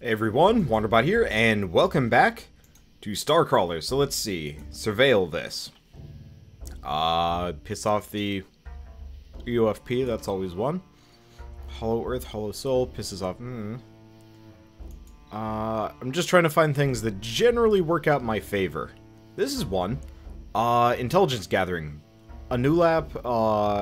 Hey everyone, Wanderbot here, and welcome back to Starcrawler. So let's see, surveil this. Piss off the UFP, that's always one. Hollow Earth, Hollow Soul, pisses off, I'm just trying to find things that generally work out in my favor. This is one. Intelligence Gathering. A new lap,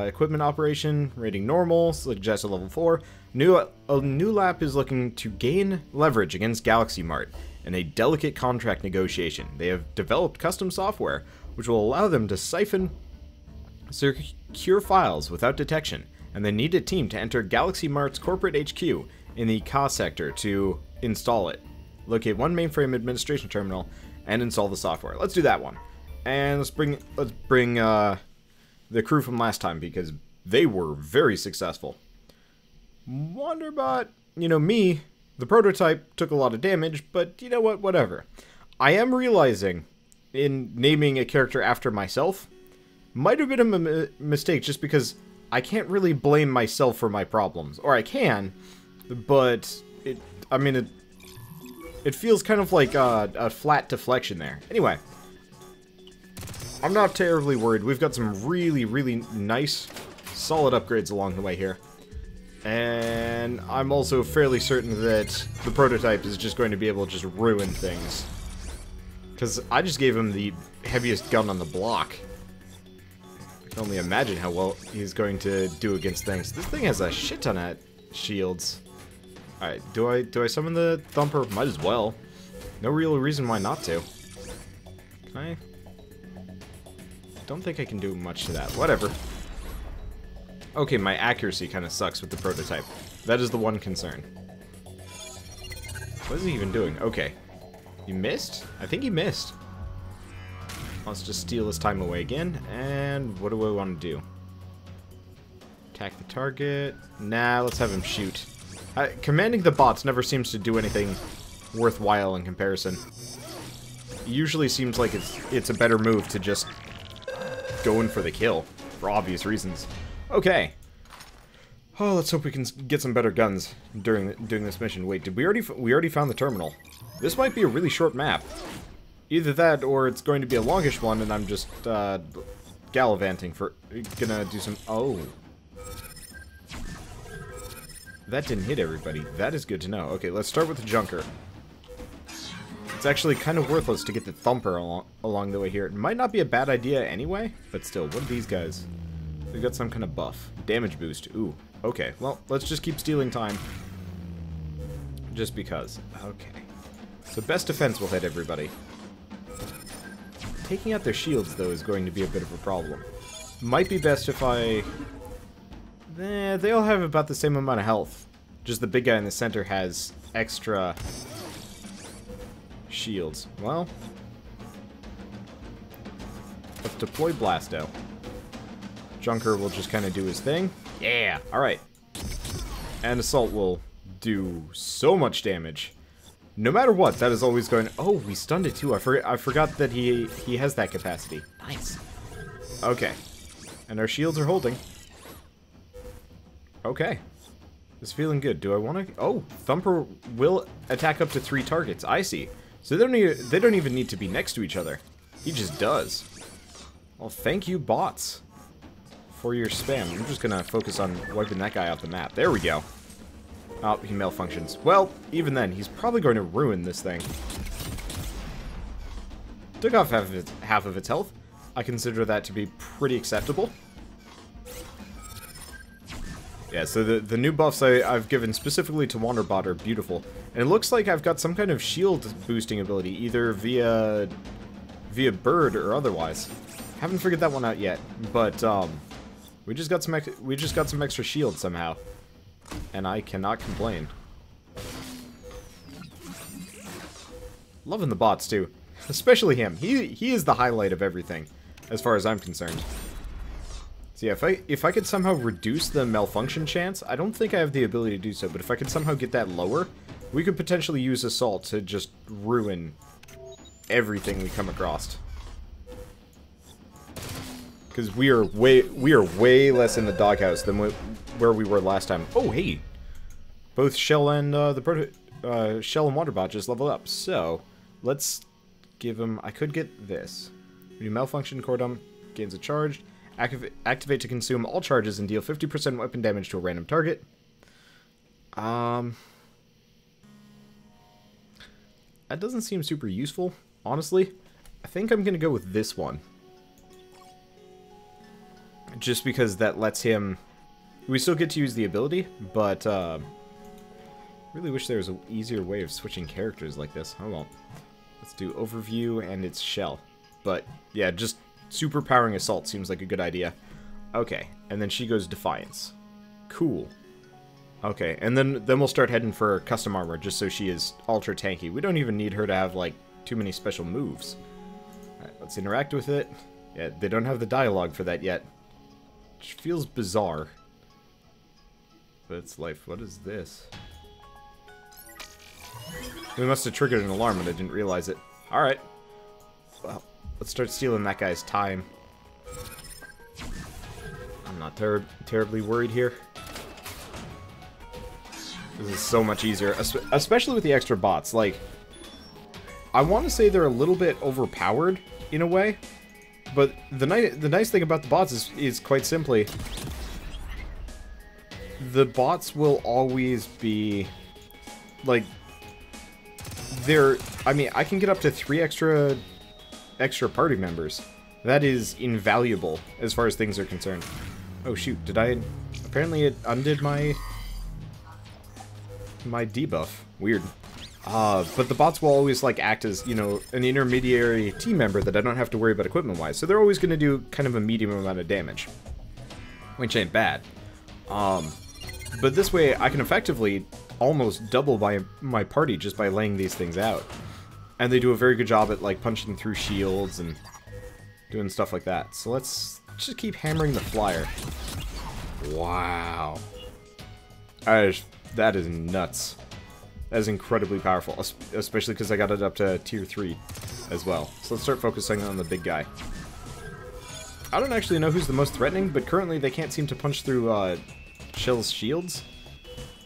equipment operation, rating normal, suggested level 4. A new lap is looking to gain leverage against Galaxy Mart in a delicate contract negotiation. They have developed custom software which will allow them to siphon secure files without detection, and they need a team to enter Galaxy Mart's corporate HQ in the Ka sector to install it. Locate one mainframe administration terminal and install the software. Let's do that one. And let's bring the crew from last time, because they were very successful. Wanderbot, you know me, the prototype took a lot of damage, but you know what, whatever. I am realizing, in naming a character after myself, might have been a mistake, just because I can't really blame myself for my problems. Or I can, but it feels kind of like a flat deflection there. Anyway, I'm not terribly worried. We've got some really, really nice, solid upgrades along the way here. And I'm also fairly certain that the prototype is just going to be able to just ruin things. Because I just gave him the heaviest gun on the block. I can only imagine how well he's going to do against things. This thing has a shit ton of shields. Alright, do I summon the Thumper? Might as well. No real reason why not to. Can I? Don't think I can do much to that. Whatever. Okay, my accuracy kind of sucks with the prototype. That is the one concern. What is he even doing? Okay. You missed? I think he missed. Let's just steal his time away again. And what do I want to do? Attack the target. Nah, let's have him shoot. Commanding the bots never seems to do anything worthwhile in comparison. It usually seems like it's a better move to just go in for the kill, for obvious reasons. Okay. Oh, let's hope we can get some better guns during this mission. Wait, did we already found the terminal? This might be a really short map. Either that, or it's going to be a longish one, and I'm just gallivanting for gonna do some. Oh, that didn't hit everybody. That is good to know. Okay, let's start with the Junker. It's actually kind of worthless to get the Thumper along the way here. It might not be a bad idea anyway, but still, what are these guys? They've got some kind of buff. Damage boost. Ooh, okay. Well, let's just keep stealing time. Just because. Okay. So best defense will hit everybody. Taking out their shields, though, is going to be a bit of a problem. Might be best if I... they all have about the same amount of health. Just the big guy in the center has extra shields. Well, let's deploy Blasto. Junker will just kind of do his thing. Yeah, alright. And Assault will do so much damage. No matter what, that is always going... Oh, we stunned it too. I forgot that he has that capacity. Nice. Okay. And our shields are holding. Okay. It's feeling good. Do I want to... Oh, Thumper will attack up to 3 targets. I see. So they don't even need to be next to each other. He just does. Well, thank you, bots, for your spam. I'm just gonna focus on wiping that guy off the map. There we go. Oh, he malfunctions. Well, even then, he's probably going to ruin this thing. Took off half of its health. I consider that to be pretty acceptable. Yeah, so the new buffs I've given specifically to Wanderbot are beautiful. And it looks like I've got some kind of shield boosting ability, either via bird or otherwise. Haven't figured that one out yet, but we just got some extra shield somehow, and I cannot complain. Loving the bots too, especially him. He is the highlight of everything, as far as I'm concerned. So yeah, if I could somehow reduce the malfunction chance, I don't think I have the ability to do so, but if I could somehow get that lower, we could potentially use Assault to just ruin everything we come across. Because we are way less in the doghouse than where we were last time. Oh, hey! Both Shell and the Shell and Wanderbot just leveled up. So, let's give him... I could get this. New malfunction core dump gains a charge. Activate to consume all charges and deal 50% weapon damage to a random target. That doesn't seem super useful, honestly. I think I'm going to go with this one. Just because that lets him... We still get to use the ability, but really wish there was an easier way of switching characters like this. Oh well. Let's do overview, and it's Shell. But, yeah, just superpowering Assault seems like a good idea. Okay, and then she goes Defiance. Cool. Okay, and then we'll start heading for custom armor, just so she is ultra tanky. We don't even need her to have, like, too many special moves. Alright, let's interact with it. Yeah, they don't have the dialogue for that yet. Which feels bizarre. But it's life. What is this? We must have triggered an alarm, and I didn't realize it. Alright. Well, let's start stealing that guy's time. I'm not terribly worried here. This is so much easier, especially with the extra bots. Like, I want to say they're a little bit overpowered in a way, but the nice thing about the bots is quite simply, the bots will always be, like, I mean, I can get up to 3 extra party members. That is invaluable as far as things are concerned. Oh shoot, apparently it undid my debuff. Weird. But the bots will always, like, act as, you know, an intermediary team member that I don't have to worry about equipment-wise. So they're always going to do kind of a medium amount of damage. Which ain't bad. But this way, I can effectively almost double my party just by laying these things out. And they do a very good job at, like, punching through shields and doing stuff like that. So let's just keep hammering the flyer. Wow. That is nuts. That is incredibly powerful, especially because I got it up to tier 3 as well. So let's start focusing on the big guy. I don't actually know who's the most threatening, but currently they can't seem to punch through Shell's shields.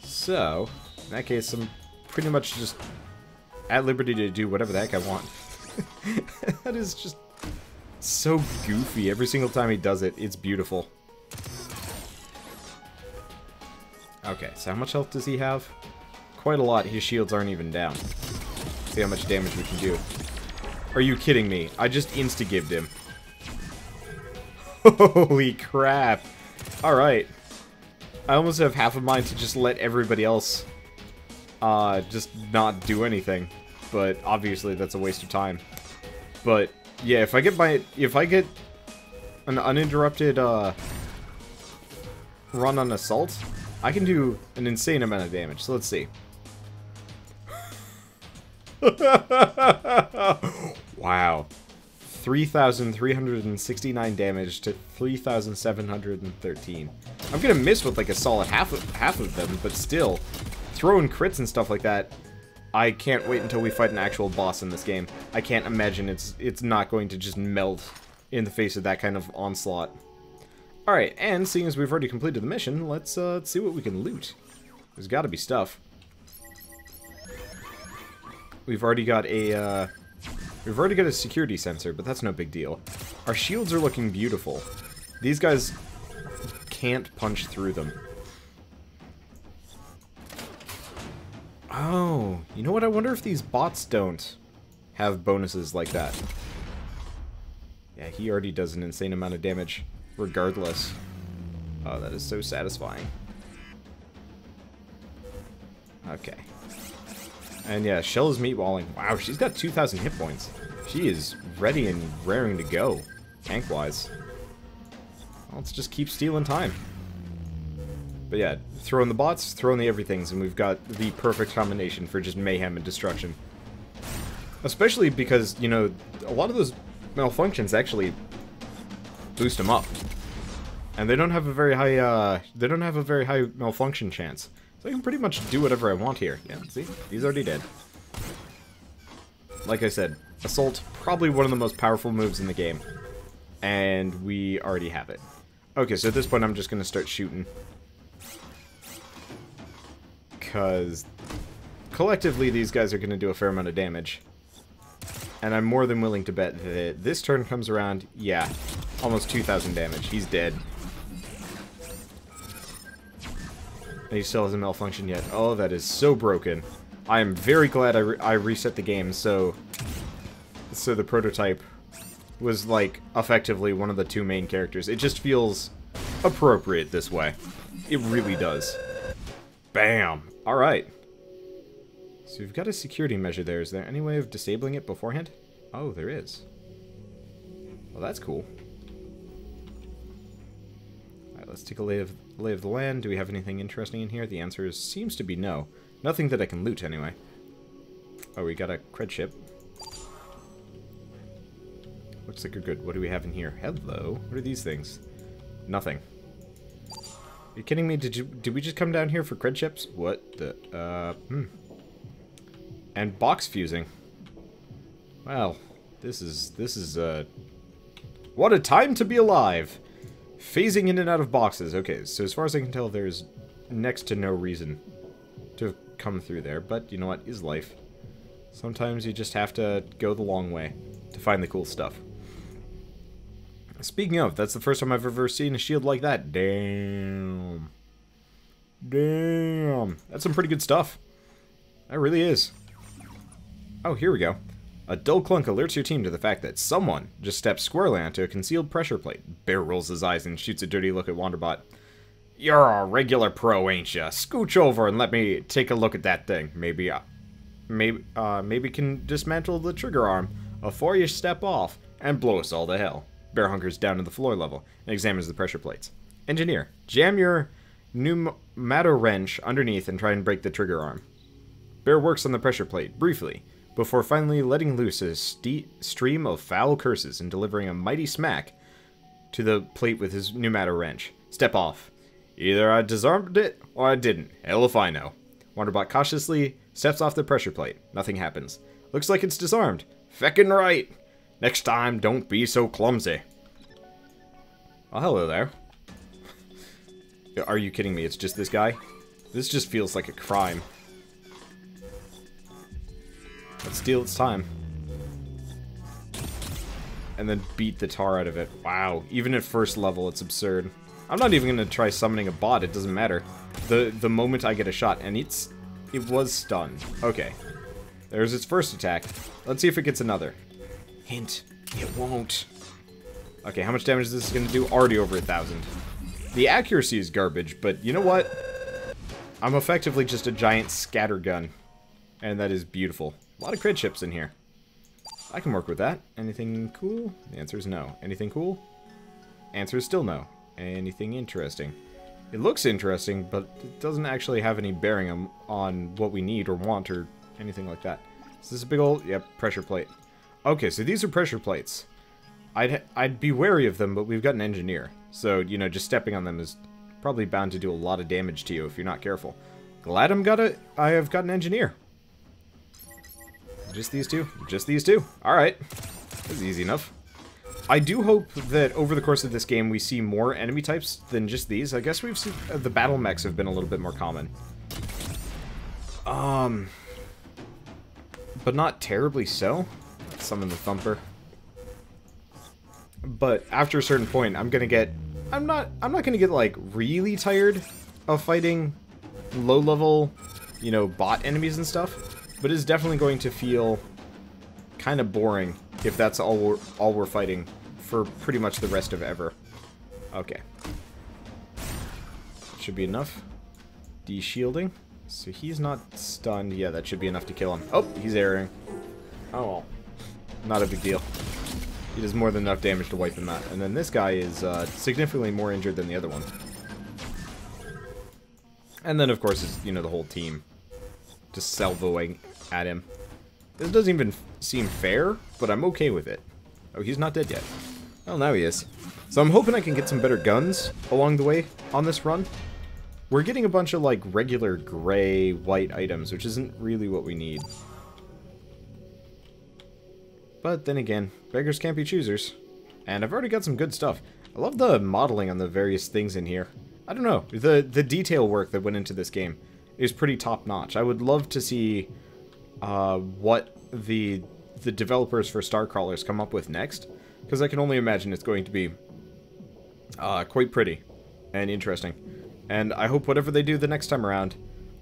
So, in that case, I'm pretty much just at liberty to do whatever the heck I want. That is just so goofy. Every single time he does it, it's beautiful. Okay, so how much health does he have? Quite a lot. His shields aren't even down. See how much damage we can do. Are you kidding me? I just insta-gived him. Holy crap. Alright. I almost have half of mine to just let everybody else just not do anything. But obviously that's a waste of time. But yeah, if I get an uninterrupted run on Assault, I can do an insane amount of damage. So let's see. Wow. 3,369 damage to 3,713. I'm gonna miss with like a solid half of them, but still, throwing crits and stuff like that, I can't wait until we fight an actual boss in this game. I can't imagine it's not going to just melt in the face of that kind of onslaught. Alright, and seeing as we've already completed the mission, let's see what we can loot. There's gotta be stuff. We've already got a security sensor, but that's no big deal. Our shields are looking beautiful. These guys can't punch through them. Oh, you know what? I wonder if these bots don't have bonuses like that. Yeah, he already does an insane amount of damage regardless. Oh, that is so satisfying. Okay. And yeah, Shell is meatballing. Wow, she's got 2,000 hit points. She is ready and raring to go, tank-wise. Well, let's just keep stealing time. But yeah, throw in the bots, throw in the everythings, and we've got the perfect combination for just mayhem and destruction. Especially because, you know, a lot of those malfunctions actually boost them up. And they don't have a very high, malfunction chance. So I can pretty much do whatever I want here. Yeah, see? He's already dead. Like I said, Assault, probably one of the most powerful moves in the game. And we already have it. Okay, so at this point I'm just going to start shooting. Because collectively, these guys are going to do a fair amount of damage. And I'm more than willing to bet that this turn comes around, yeah, almost 2,000 damage. He's dead. And he still hasn't malfunctioned yet. Oh, that is so broken. I am very glad I reset the game, so the prototype was, like, effectively one of the two main characters. It just feels appropriate this way. It really does. Bam! Alright. So we've got a security measure there. Is there any way of disabling it beforehand? Oh, there is. Well, that's cool. Alright, let's take a lay of the land. Do we have anything interesting in here? The answer seems to be no. Nothing that I can loot, anyway. Oh, we got a cred ship. Looks like we're good. What do we have in here? Hello? What are these things? Nothing. Are you kidding me? Did we just come down here for cred ships? What the, And box fusing. Well, this is, what a time to be alive! Phasing in and out of boxes. Okay, so as far as I can tell, there's next to no reason to have come through there, but you know what? Is life. Sometimes you just have to go the long way to find the cool stuff. Speaking of, that's the first time I've ever seen a shield like that. Damn. Damn. That's some pretty good stuff. That really is. Oh, here we go. A dull clunk alerts your team to the fact that someone just stepped squarely onto a concealed pressure plate. Bear rolls his eyes and shoots a dirty look at Wanderbot. You're a regular pro, ain't ya? Scooch over and let me take a look at that thing. Maybe can dismantle the trigger arm before you step off and blow us all to hell. Bear hunkers down to the floor level and examines the pressure plates. Engineer, jam your pneumato wrench underneath and try and break the trigger arm. Bear works on the pressure plate, briefly, before finally letting loose a stream of foul curses and delivering a mighty smack to the plate with his pneumato wrench. Step off. Either I disarmed it, or I didn't. Hell if I know. Wanderbot cautiously steps off the pressure plate. Nothing happens. Looks like it's disarmed. Feckin' right! Next time, don't be so clumsy. Oh, hello there. Are you kidding me? It's just this guy? This just feels like a crime. Let's steal its time. And then beat the tar out of it. Wow. Even at first level, it's absurd. I'm not even going to try summoning a bot. It doesn't matter. The moment I get a shot. And it was stunned. Okay. There's its first attack. Let's see if it gets another. Hint. It won't. Okay, how much damage is this going to do? Already over 1,000. The accuracy is garbage, but you know what? I'm effectively just a giant scattergun. And that is beautiful. A lot of cred chips in here. I can work with that. Anything cool? The answer is no. Anything cool? Answer is still no. Anything interesting? It looks interesting, but it doesn't actually have any bearing on what we need or want or anything like that. Is this a big old... Yep, pressure plate. Okay, so these are pressure plates. I'd be wary of them, but we've got an engineer. So, you know, just stepping on them is probably bound to do a lot of damage to you if you're not careful. Glad I have got an engineer. Just these two? Just these two. Alright. That's easy enough. I do hope that over the course of this game we see more enemy types than just these. I guess we've seen... the battle mechs have been a little bit more common. But not terribly so. Let's summon the Thumper. But after a certain point, I'm gonna get... I'm not gonna get, like, really tired of fighting low-level, you know, bot enemies and stuff. But it's definitely going to feel kind of boring if that's all we're fighting for pretty much the rest of ever. Okay. Should be enough. De-shielding. So he's not stunned. Yeah, that should be enough to kill him. Oh, he's erring. Oh well. Not a big deal. He does more than enough damage to wipe him out. And then this guy is significantly more injured than the other one. And then, of course, is, you know, the whole team just salvoing at him. This doesn't even seem fair, but I'm okay with it. Oh, he's not dead yet. Well, now he is. So I'm hoping I can get some better guns along the way on this run. We're getting a bunch of, like, regular gray, white items, which isn't really what we need. But then again, beggars can't be choosers. And I've already got some good stuff. I love the modeling on the various things in here. I don't know, the detail work that went into this game. is pretty top-notch. I would love to see what the developers for Starcrawlers come up with next, because I can only imagine it's going to be quite pretty and interesting. And I hope whatever they do the next time around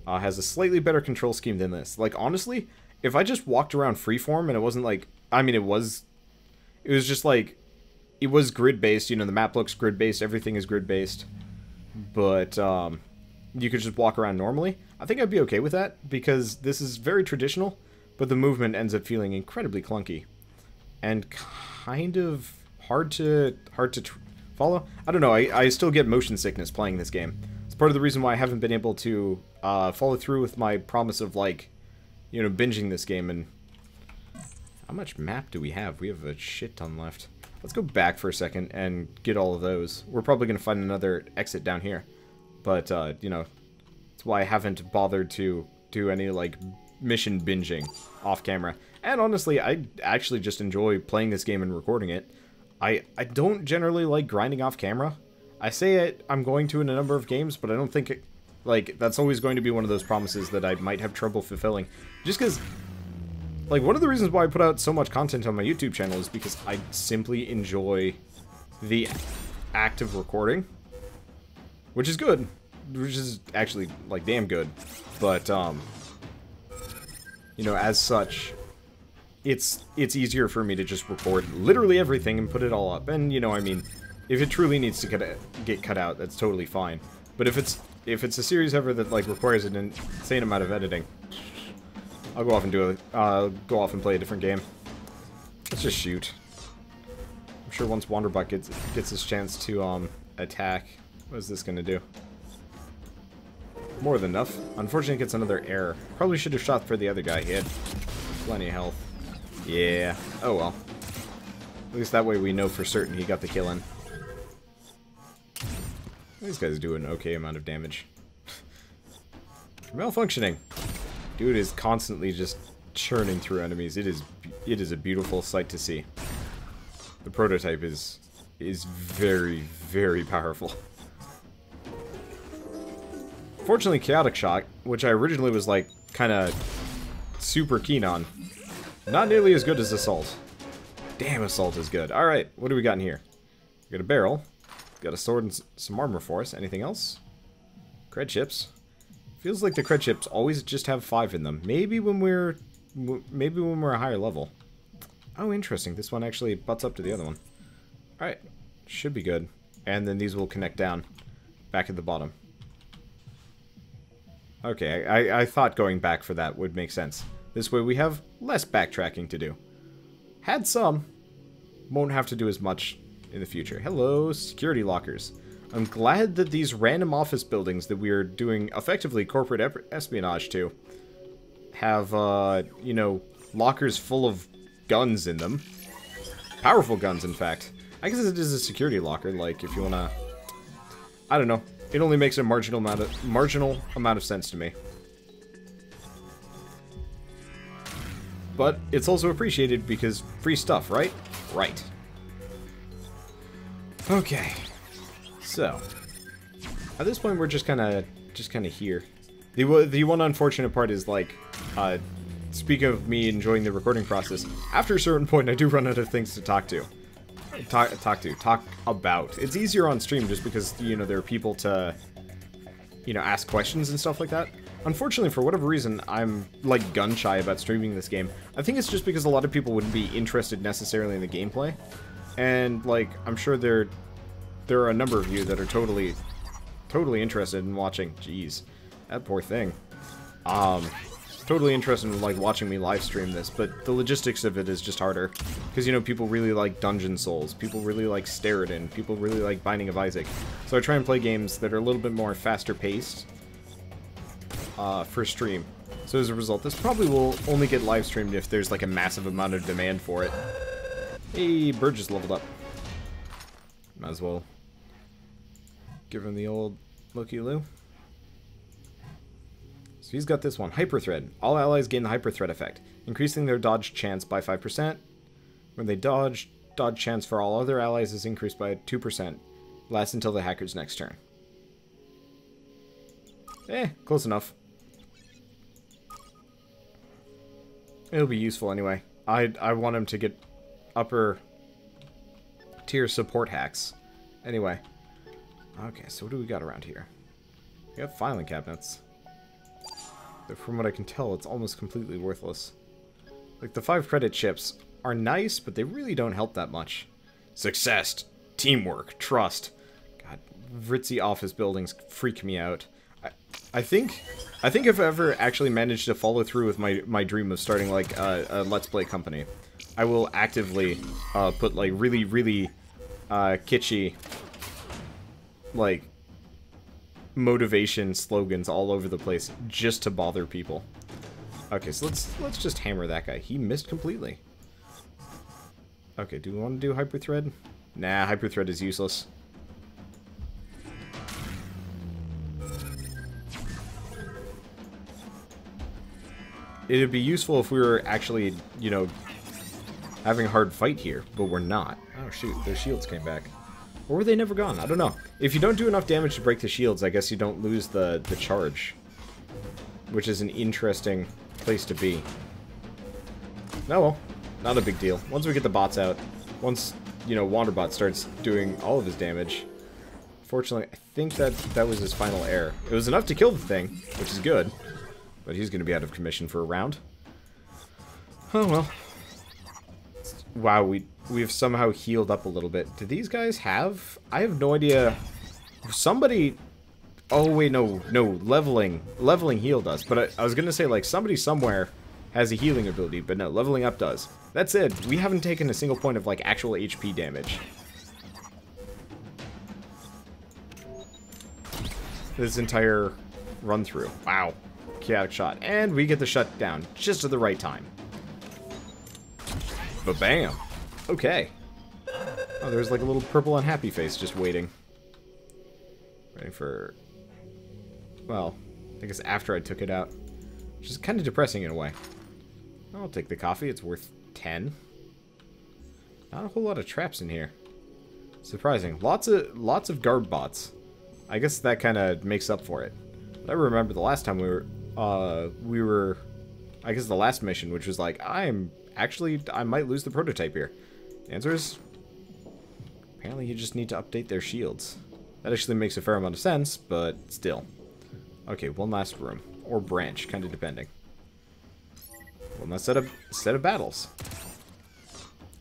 has a slightly better control scheme than this. Like, honestly, if I just walked around freeform and it wasn't like... I mean, it was just like... It was grid-based, you know, the map looks grid-based, everything is grid-based. But, you could just walk around normally. I think I'd be okay with that, because this is very traditional, but the movement ends up feeling incredibly clunky. And kind of hard to follow. I don't know, I still get motion sickness playing this game. It's part of the reason why I haven't been able to follow through with my promise of, like, you know, binging this game. And how much map do we have? We have a shit ton left. Let's go back for a second and get all of those. We're probably going to find another exit down here. But, you know, that's why I haven't bothered to do any, like, mission binging off camera. And honestly, I actually just enjoy playing this game and recording it. I don't generally like grinding off camera. I say it, I'm going to in a number of games, but I don't think it, like, that's always going to be one of those promises that I might have trouble fulfilling. Just because... Like, one of the reasons why I put out so much content on my YouTube channel is because I simply enjoy the act of recording. Which is good. Which is actually, like, damn good. But, you know, as such, it's easier for me to just record literally everything and put it all up. And, you know, I mean, if it truly needs to get cut out, that's totally fine. But if it's a series ever that, like, requires an insane amount of editing... I'll go off and go off and play a different game. Let's just shoot. I'm sure once Wanderbot gets his chance to attack, what is this gonna do? More than enough. Unfortunately, it gets another error. Probably should have shot for the other guy. He had plenty of health. Yeah. Oh well. At least that way we know for certain he got the kill in. These guys do an okay amount of damage. Malfunctioning. Dude is constantly just churning through enemies. It is a beautiful sight to see. The prototype is very, very powerful. Fortunately, Chaotic Shock, which I originally was like kind of super keen on, not nearly as good as Assault. Damn, Assault is good. All right, what do we got in here? We got a barrel, got a sword and some armor for us. Anything else? Cred chips. Feels like the cred chips always just have 5 in them. Maybe when we're a higher level. Oh, interesting. This one actually butts up to the other one. Alright. Should be good. And then these will connect down. Back at the bottom. Okay, I thought going back for that would make sense. This way we have less backtracking to do. Had some. Won't have to do as much in the future. Hello, security lockers. I'm glad that these random office buildings that we are doing effectively corporate espionage to have, you know, lockers full of guns in them. Powerful guns, in fact. I guess it is a security locker, like, if you wanna... I don't know. It only makes a marginal amount of sense to me. But it's also appreciated because free stuff, right? Right. Okay. So, at this point, we're just kind of here. The one unfortunate part is, like, speaking of me enjoying the recording process, after a certain point, I do run out of things to talk about. It's easier on stream just because, you know, there are people to, you know, ask questions and stuff like that. Unfortunately, for whatever reason, I'm, like, gun-shy about streaming this game. I think it's just because a lot of people wouldn't be interested necessarily in the gameplay. And, like, I'm sure there are a number of you that are totally interested in watching. Jeez, that poor thing. Totally interested in, like, watching me live stream this, but the logistics of it is just harder. Because, you know, people really like Dungeon Souls, people really like Steriden, people really like Binding of Isaac. So I try and play games that are a little bit more faster paced for stream. So as a result, this probably will only get live streamed if there's, like, a massive amount of demand for it. Hey, Bird just leveled up. Might as well give him the old looky-loo. So he's got this one, Hyper Thread. All allies gain the Hyper Thread effect, increasing their dodge chance by 5%. When they dodge chance for all other allies is increased by 2%. Lasts until the hacker's next turn. Close enough. It'll be useful anyway. I want him to get upper tier support hacks. Anyway. Okay, so what do we got around here? We have filing cabinets. But from what I can tell, it's almost completely worthless. Like, the 5 credit chips are nice, but they really don't help that much. Success, teamwork, trust. God, ritzy office buildings freak me out. I think if I ever actually managed to follow through with my dream of starting, like, a Let's Play company, I will actively put, like, really, really kitschy, like, motivation slogans all over the place just to bother people. Okay, so let's just hammer that guy. He missed completely. Okay, do we want to do hyperthread? Nah, hyperthread is useless. It'd be useful if we were actually, you know, having a hard fight here, but we're not. Oh shoot, their shields came back. Or were they never gone? I don't know. If you don't do enough damage to break the shields, I guess you don't lose the charge. Which is an interesting place to be. Oh well, not a big deal. Once we get the bots out, once, you know, Wanderbot starts doing all of his damage. Fortunately, I think that was his final error. It was enough to kill the thing, which is good. But he's going to be out of commission for a round. Oh well. Wow, we've somehow healed up a little bit. Do these guys have? I have no idea. Somebody. Oh wait, no, leveling healed us. But I was gonna say, like, somebody somewhere has a healing ability, but no, leveling up does. That's it. We haven't taken a single point of, like, actual HP damage. This entire run through. Wow. Chaotic shot. And we get the shut down just at the right time. Ba-bam. Okay. Oh, there's like a little purple unhappy face just waiting. Waiting for... Well, I guess after I took it out. Which is kind of depressing in a way. I'll take the coffee. It's worth 10. Not a whole lot of traps in here. Surprising. Lots of guard bots. I guess that kind of makes up for it. But I remember the last time we were, I guess the last mission, which was like, I might lose the prototype here. The answer is, apparently you just need to update their shields. That actually makes a fair amount of sense, but still. Okay, one last room. Or branch, kind of depending. One last set of battles.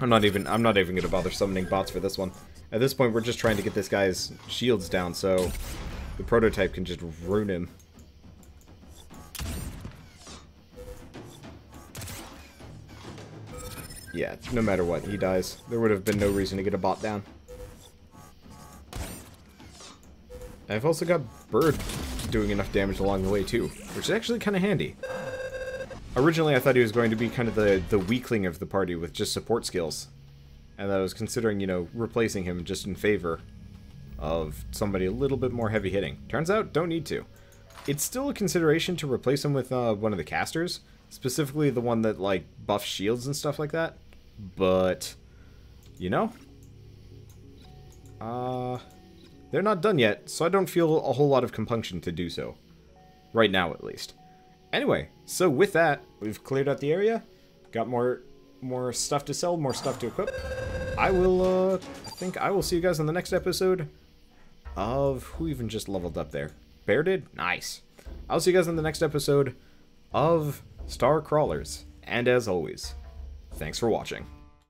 I'm not even gonna bother summoning bots for this one. At this point, we're just trying to get this guy's shields down, so the prototype can just ruin him. Yeah, no matter what, he dies. There would have been no reason to get a bot down. I've also got Bird doing enough damage along the way too, which is actually kind of handy. Originally, I thought he was going to be kind of the weakling of the party with just support skills. And I was considering, you know, replacing him just in favor of somebody a little bit more heavy-hitting. Turns out, don't need to. It's still a consideration to replace him with one of the casters. Specifically the one that, like, buffs shields and stuff like that. But, you know, they're not done yet, so I don't feel a whole lot of compunction to do so. Right now, at least. Anyway, so with that, we've cleared out the area. Got more stuff to sell, more stuff to equip. I think I will see you guys on the next episode of... Who even just leveled up there? Bear did? Nice. I'll see you guys on the next episode of Star Crawlers. And as always, thanks for watching.